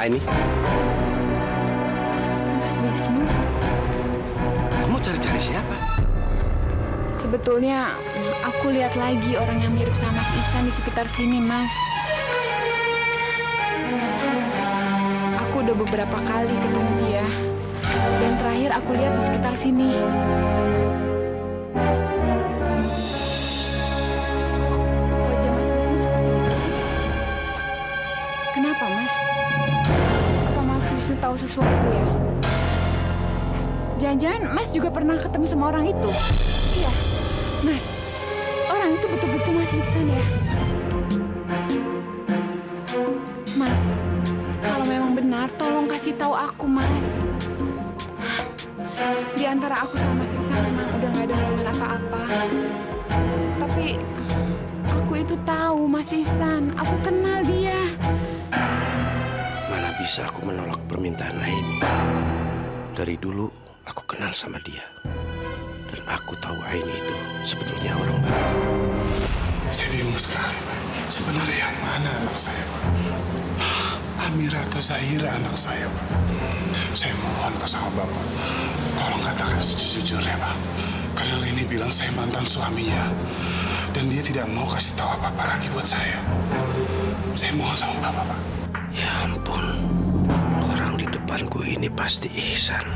Aini, Mas Wisnu, kamu cari-cari siapa? sebetulnya aku lihat lagi orang yang mirip sama Mas Ihsan di sekitar sini, Mas. Aku udah beberapa kali ketemu dia. Dan terakhir aku lihat di sekitar sini. Wajah Mas Wisnu seperti itu sih. Kenapa, Mas? Apa Mas Wisnu tahu sesuatu ya? Jangan-jangan Mas juga pernah ketemu sama orang itu? Iya, Mas. Orang itu betul-betul Mas Ihsan ya? Mas, kalau memang benar, tolong kasih tahu aku, Mas. Di antara aku sama Mas Ihsan memang udah gak ada hubungan apa-apa. Tapi aku itu tahu Mas Ihsan. Aku kenal dia. Mana bisa aku menolak permintaan Aini? Dari dulu aku kenal sama dia. Dan aku tahu Aini itu sebetulnya orang baik. Saya bingung sekali, Pak. Sebenarnya yang mana anak saya, Pak? Amira atau Zahira anak saya, Pak? Saya mohon, Pak, sama Bapak. Tolong katakan sejujurnya, Pak. Karena Leni bilang saya mantan suaminya. Dan dia tidak mau kasih tahu apa-apa lagi buat saya. Saya mohon sama Bapak, Pak. Ya ampun, orang di depanku ini pasti Ihsan.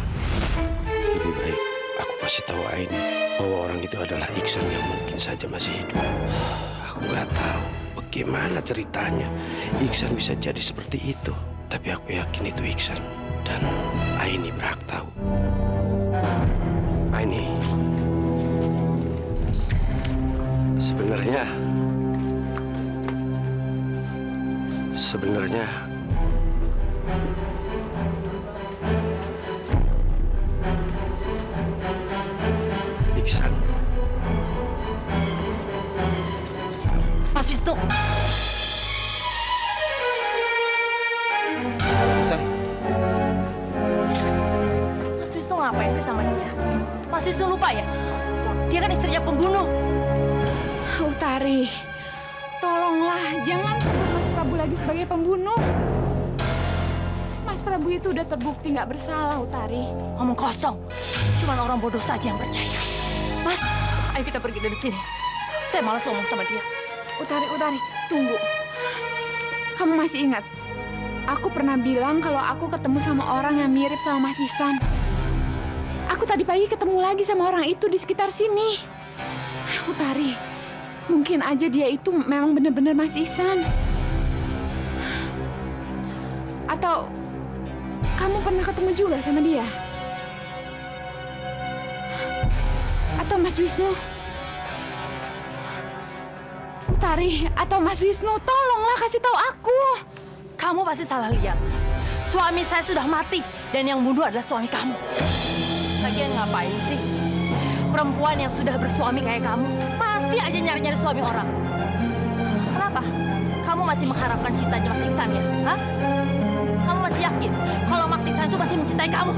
Lebih baik aku kasih tahu Aini bahwa orang itu adalah Ihsan yang mungkin saja masih hidup. Aku nggak tahu bagaimana ceritanya Ihsan bisa jadi seperti itu. Tapi aku yakin itu Ihsan dan Aini berhak tahu. Aini, sebenarnya Ihsan. Mas Wisnu. Mas Wisnu ngapain sih sama dia? Mas Wisnu lupa ya? Dia kan istrinya pembunuh. Utari, tolonglah jangan sebut Mas Prabu lagi sebagai pembunuh. Mas Prabu itu udah terbukti nggak bersalah, Utari. Ngomong kosong. Cuman orang bodoh saja yang percaya. Mas, ayo kita pergi dari sini. Saya malas ngomong sama dia. Utari, tunggu. Kamu masih ingat? Aku pernah bilang kalau aku ketemu sama orang yang mirip sama Mas Ihsan. Aku tadi pagi ketemu lagi sama orang itu di sekitar sini. Utari, mungkin aja dia itu memang benar-benar Mas Ihsan. Atau kamu pernah ketemu juga sama dia? Atau Mas Wisnu? Utari, atau Mas Wisnu, tolonglah kasih tahu aku. Kamu pasti salah lihat. Suami saya sudah mati dan yang bunuh adalah suami kamu. Lagian ngapain sih? Perempuan yang sudah bersuami kayak kamu pasti aja nyari-nyari suami orang. Kenapa? Kamu masih mengharapkan cintanya Mas Ihsan ya? Hah? Kamu masih yakin kalau Mas Ihsan itu masih mencintai kamu?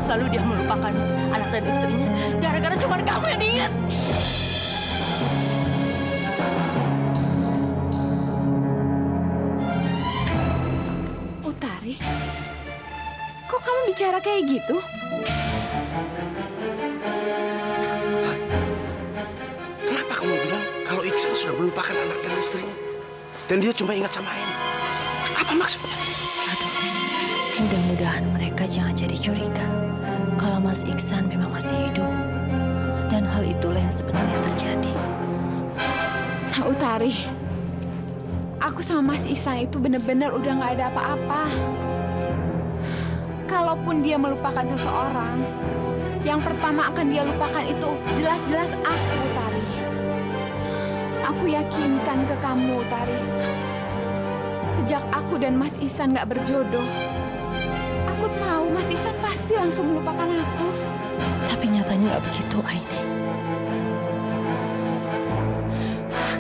Lalu dia melupakan anak dan istrinya gara-gara cuma kamu yang diingat. Utari, kok kamu bicara kayak gitu? Kenapa kamu bilang kalau Ihsan sudah melupakan anak dan istrinya? Dan dia cuma ingat sama Aini. Apa maksudnya? Aduh, mudah-mudahan mereka jangan jadi curiga kalau Mas Ihsan memang masih hidup. Dan hal itulah yang sebenarnya terjadi. Nah, Utari, aku sama Mas Ihsan itu benar-benar udah nggak ada apa-apa. Kalaupun dia melupakan seseorang, yang pertama akan dia lupakan itu jelas-jelas aku, Utari. Aku yakinkan ke kamu, Utari. Sejak aku dan Mas Ihsan nggak berjodoh, aku tahu Mas Ihsan pasti langsung melupakan aku. Tapi nyatanya nggak begitu, Aini.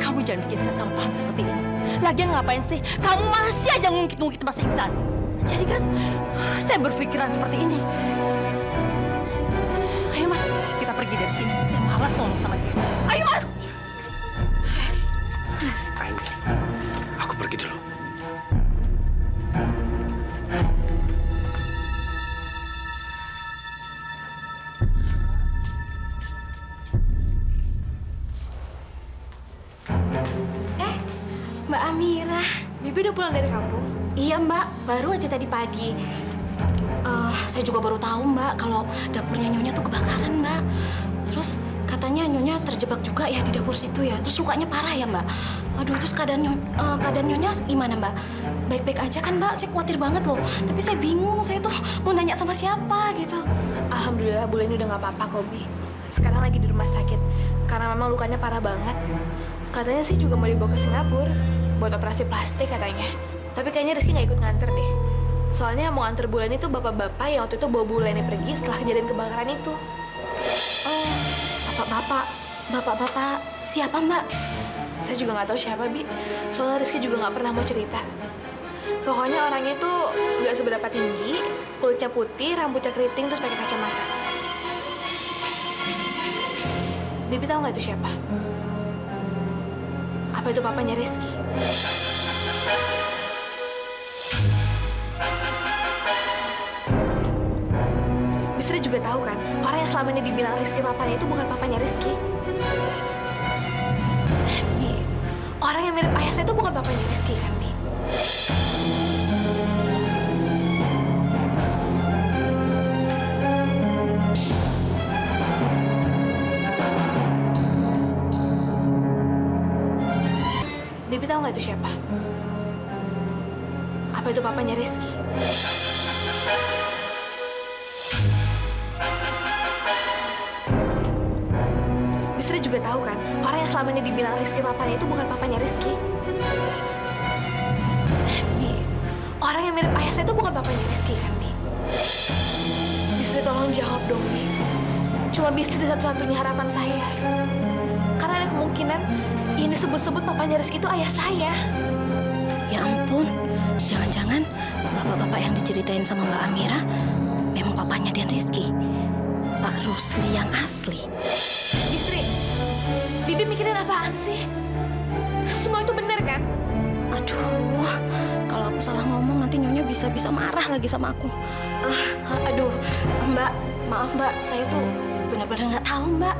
Kamu jangan bikin saya salah paham seperti ini. Lagian ngapain sih? Kamu masih aja ngungkit-ngungkit Mas Ihsan. Jadi kan saya berpikiran seperti ini. Ayo Mas, kita pergi dari sini. Saya malas ngomong sama dia. Ayo Mas. Aini, aku pergi dulu. udah pulang dari kampung? Iya Mbak, baru aja tadi pagi. Saya juga baru tahu Mbak kalau dapurnya Nyonya tuh kebakaran Mbak. Terus katanya Nyonya terjebak juga ya di dapur situ ya. Terus lukanya parah ya Mbak. Aduh, terus keadaan Nyonya gimana Mbak? Baik-baik aja kan Mbak? Saya khawatir banget loh. Tapi saya bingung, saya tuh mau nanya sama siapa gitu. Alhamdulillah Bu Leni udah nggak apa-apa kok, Bi. Sekarang lagi di rumah sakit karena memang lukanya parah banget. Katanya sih juga mau dibawa ke Singapura buat operasi plastik katanya. Tapi kayaknya Rizky nggak ikut nganter deh. Soalnya mau nganter Bu Leni itu bapak-bapak yang waktu itu bawa Bu Leni pergi setelah kejadian kebakaran itu. Oh, bapak-bapak siapa Mbak? Saya juga nggak tahu siapa, Bi. Soalnya Rizky juga nggak pernah mau cerita. Pokoknya orangnya tuh nggak seberapa tinggi, kulitnya putih, rambutnya keriting, terus pakai kacamata. Bibi tahu nggak itu siapa? Apa itu papanya Rizky? Bisri juga tahu kan, orang yang selama ini dibilang Rizky papanya itu bukan papanya Rizky. Bi, orang yang mirip ayah saya itu bukan papanya Rizky kan, Bi? Bibi tahu nggak itu siapa? Apa itu papanya Rizky? Bisri juga tahu kan, orang yang selama ini dibilang Rizky papanya itu bukan papanya Rizky. Bi, orang yang mirip ayah saya itu bukan papanya Rizky kan, Bi? Bisri tolong jawab dong, Bi. Cuma Bisri satu-satunya harapan saya. Karena ada kemungkinan ini sebut-sebut papanya Rizky itu ayah saya. Ya ampun, jangan-jangan bapak-bapak yang diceritain sama Mbak Amira memang papanya dan Rizky. Pak Rusli yang asli. Bisri, Bibi mikirin apaan sih? Semua itu benar kan? Aduh, kalau aku salah ngomong nanti Nyonya bisa marah lagi sama aku. Aduh, Mbak, maaf Mbak, saya tuh benar-benar nggak tahu Mbak.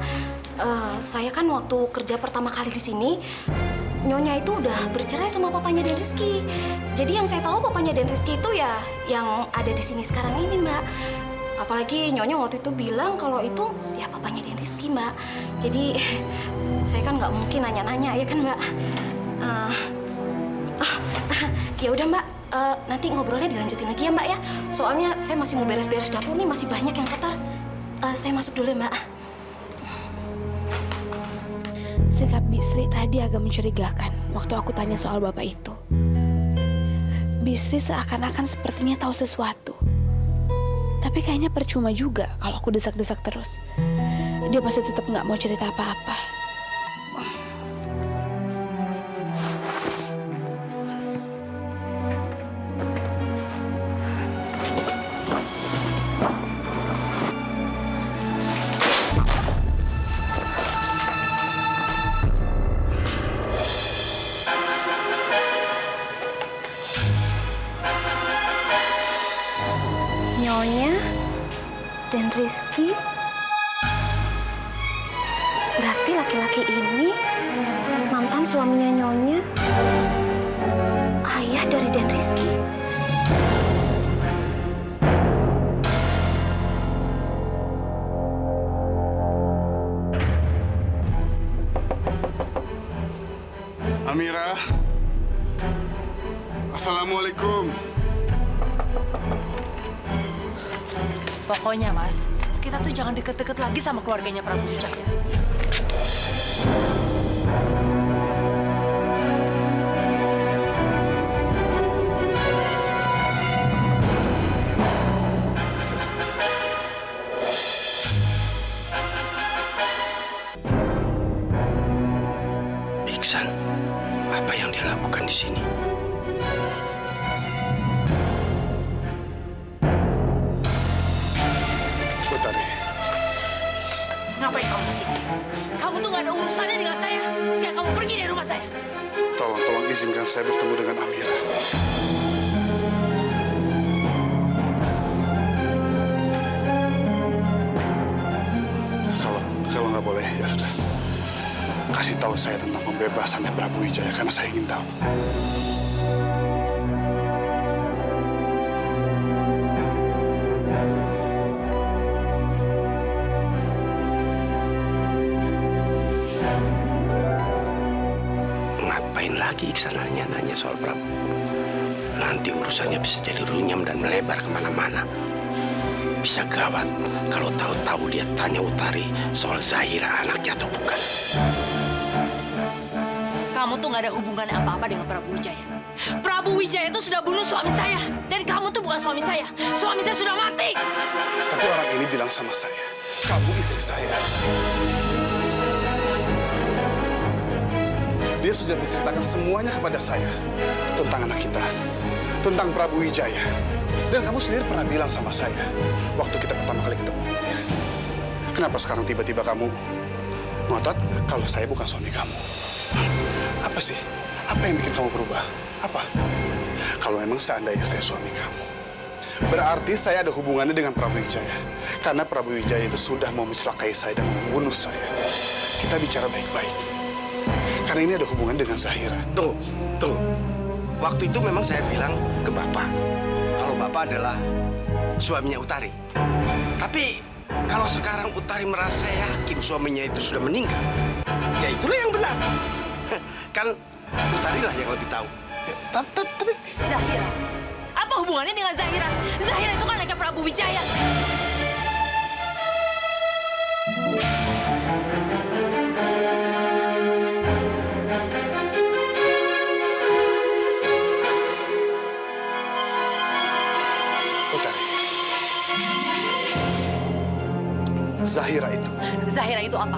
Saya kan waktu kerja pertama kali di sini, Nyonya itu udah bercerai sama papanya Den Rizky. Jadi yang saya tahu papanya Den Rizky itu ya yang ada di sini sekarang ini Mbak. Apalagi Nyonya waktu itu bilang kalau itu ya papanya Den Rizky Mbak. Jadi saya kan nggak mungkin nanya-nanya ya kan Mbak. Ya udah Mbak, nanti ngobrolnya dilanjutin lagi ya Mbak ya. Soalnya saya masih mau beres-beres dapur nih, masih banyak yang kotor. Saya masuk dulu ya Mbak. Sikap Bisri tadi agak mencurigakan waktu aku tanya soal bapak itu. Bisri seakan-akan sepertinya tahu sesuatu. Tapi kayaknya percuma juga kalau aku desak-desak terus. Dia pasti tetap nggak mau cerita apa-apa. Nyonya dan Rizky. Berarti laki-laki ini mantan suaminya Nyonya, ayah dari Dan Rizky. Amira. Assalamualaikum. Pokoknya Mas, kita tuh jangan deket-deket lagi sama keluarganya Prabu Wijaya. Iksan, apa yang dia lakukan di sini? Utari, Ngapain kamu kesini? Kamu tuh gak ada urusannya dengan saya. Sekarang kamu pergi dari rumah saya. tolong izinkan saya bertemu dengan Amira. Kalau nggak boleh, ya sudah. Kasih tahu saya tentang pembebasannya Prabu Wijaya karena saya ingin tahu. lagi Iksan nanya soal Prabu. Nanti urusannya bisa jadi runyam dan melebar kemana-mana. Bisa gawat kalau tahu-tahu dia tanya Utari soal Zahira anaknya atau bukan. Kamu tuh nggak ada hubungan apa-apa dengan Prabu Wijaya. Prabu Wijaya itu sudah bunuh suami saya. Dan kamu tuh bukan suami saya. Suami saya sudah mati. Tapi orang ini bilang sama saya, kamu istri saya. Dia sudah menceritakan semuanya kepada saya tentang anak kita, tentang Prabu Wijaya. Dan kamu sendiri pernah bilang sama saya waktu kita pertama kali ketemu. Ya kan? Kenapa sekarang tiba-tiba kamu ngotot kalau saya bukan suami kamu? Apa sih? Apa yang bikin kamu berubah? Apa? Kalau memang seandainya saya suami kamu, berarti saya ada hubungannya dengan Prabu Wijaya. Karena Prabu Wijaya itu sudah mau mencelakai saya dan membunuh saya. Kita bicara baik-baik. Karena ini ada hubungan dengan Zahira. Tunggu. Waktu itu memang saya bilang ke Bapak, kalau Bapak adalah suaminya Utari. Tapi kalau sekarang Utari merasa yakin suaminya itu sudah meninggal, ya itulah yang benar. Kan Utari lah yang lebih tahu. Ya, tapi Zahira. Apa hubungannya dengan Zahira? Zahira itu kan anaknya Prabu Wijaya. Utari, Zahira itu Zahira itu apa?